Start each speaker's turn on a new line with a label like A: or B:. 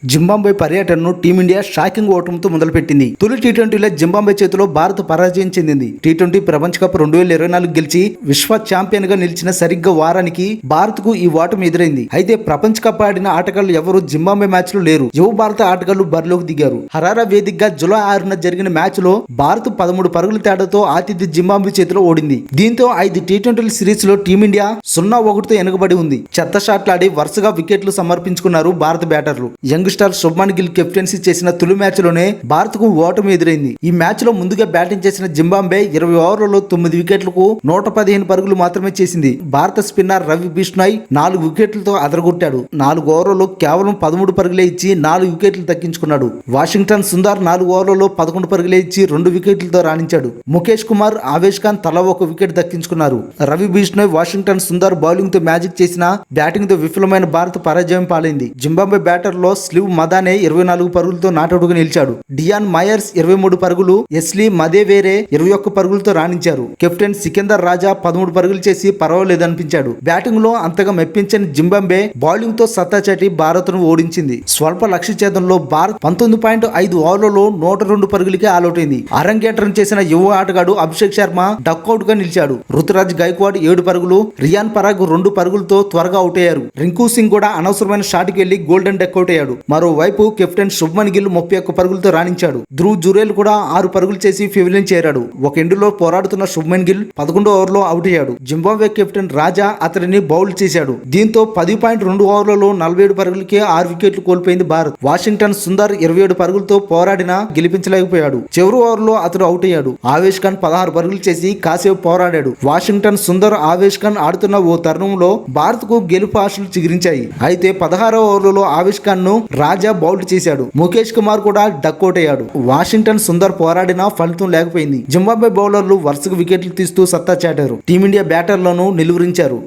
A: Zimbabwe పర్యటనను team India shocking ఓటమితో మొదలుపెట్టింది. తొలి టీ20లో జింబాబ్వే చేతిలో భారత్ పరాజయం చెందింది. టీ20 ప్రపంచ కప్ 2024 గెలిచి విశ్వ ఛాంపియన్ గా నిలిచిన సరిగ్గా వారానికి భారత్ కు ఈ ఓటమి ఎదురైంది. అయితే ప్రపంచ కప్ ఆడిన ఆటగాళ్లు ఎవరు జింబాబ్వే మ్యాచ్ లో లేరు. యువ భారత ఆటగాళ్లు బరిలోకి దిగారు. హరారా వేదికగా జూలై 6న జరిగిన మ్యాచ్ లో భారత్ 13 పరుగుల తేడాతో ఆతిథ్య జింబాబ్వే చేతిలో ఓడింది. దీంతో 5 టీ20 సిరీస్ లో టీమిండియా 0-1తో వెనుకబడి ఉంది. చెత్త షాట్లాడి వరుసగా వికెట్లు సమర్పించుకున్నారు భారత బ్యాటర్లు. Young star Shubman Gill captaincy చేసిన తొలి మ్యాచ్ లోనే భారత్ కు ఓటమి ఎదురైంది. ఈ మ్యాచ్ లో ముందుగా బ్యాటింగ్ చేసిన జింబాబ్వే 20 ఓవర్లలో 9 వికెట్లకు 115 పరుగులు మాత్రమే చేసింది. భారత స్పిన్నర్ రవి బిష్ణోయ్ 4 వికెట్లతో అదరగొట్టాడు. 4 ఓవర్లలో కేవలం 13 పరుగులే ఇచ్చి 4 వికెట్లు దక్కించుకున్నాడు. వాషింగ్టన్ సుందర్ 4 ఓవర్లలో 11 పరుగులే ఇచ్చి 2 వికెట్లతో రాణించాడు. ముఖేష్ కుమార్, ఆవేష్ ఖాన్ తలా 1 వికెట్ దక్కించుకున్నారు. రవి బిష్ణోయ్, వాషింగ్టన్ సుందర్ బౌలింగ్ తో మ్యాజిక్ చేసిన బ్యాటింగ్ తో విఫలమైన భారత్ పరాజయం పాలైంది. జింబాబ్వే బ్యాటర్ లో స్లీవ్ మదానే 24 పరుగులతో నాటౌట్గా నిలిచాడు. డియాన్ మయర్స్ 23 పరుగులు, ఎస్లీ మదేవేరే 21 పరుగులతో రాణించారు. కెప్టెన్ సికందర్ రాజా 13 పరుగులు చేసి పర్వాలేదనిపించాడు. బ్యాటింగ్ లో అంతగా మెప్పించని జింబాబ్వే బౌలింగ్ తో సత్తా చాటి భారత్ ను ఓడించింది. స్వల్ప లక్ష్య ఛేదంలో భారత్ 19.5 ఓవర్లలో 102 పరుగులకే ఆలౌట్ అయింది. అరంగేట్రం చేసిన యువ ఆటగాడు అభిషేక్ శర్మ డక్అవుట్ గా నిలిచాడు. రుతురాజ్ గైక్వాడ్ 7 పరుగులు, రియాన్ పరాగ్ 2 పరుగులతో త్వరగా అవుట్ అయ్యారు. రింకు సింగ్ కూడా అనవసరమైన షాట్ కి వెళ్లి గోల్డెన్ డక్అవుట్ అయ్యాడు. మరోవైపు కెప్టెన్ శుభ్మన్ గిల్ 31 పరుగులతో రాణించాడు. ధ్రువ్ జురేల్ కూడా 6 పరుగులు చేసి ఫెవిలియన్ చేరాడు. ఒక ఎండులో పోరాడుతున్న శుభ్మన్ గిల్ 11వ ఓవర్లో అవుట్ అయ్యాడు. జింబాబ్వే కెప్టెన్ రాజా అతడిని బౌల్ చేశాడు. దీంతో 10.2 ఓవర్లలో 47 పరుగులకే 6 వికెట్లు కోల్పోయింది భారత్. వాషింగ్టన్ సుందర్ 27 పరుగులతో పోరాడినా గెలిపించలేకపోయాడు. చివరి ఓవర్లో అతడు అవుట్ అయ్యాడు. ఆవేష్ ఖాన్ 16 పరుగులు చేసి కాసేపు పోరాడాడు. వాషింగ్టన్ సుందర్, ఆవేష్ ఖాన్ ఆడుతున్న ఓ తరుణంలో భారత్ కు గెలుపు ఆశలు చిగురించాయి. అయితే 16వ ఓవర్లో ఆవేష్ ఖాన్ ను రాజా బౌల్డ్ చేశాడు. ముఖేష్ కుమార్ కూడా డక్అవుట్ అయ్యాడు. వాషింగ్టన్ సుందర్ పోరాడినా ఫలితం లేకపోయింది. జింబాబ్వే బౌలర్లు వరుసగా వికెట్లు తీస్తూ సత్తా చాటారు. టీమిండియా బ్యాటర్లను నిలువరించారు.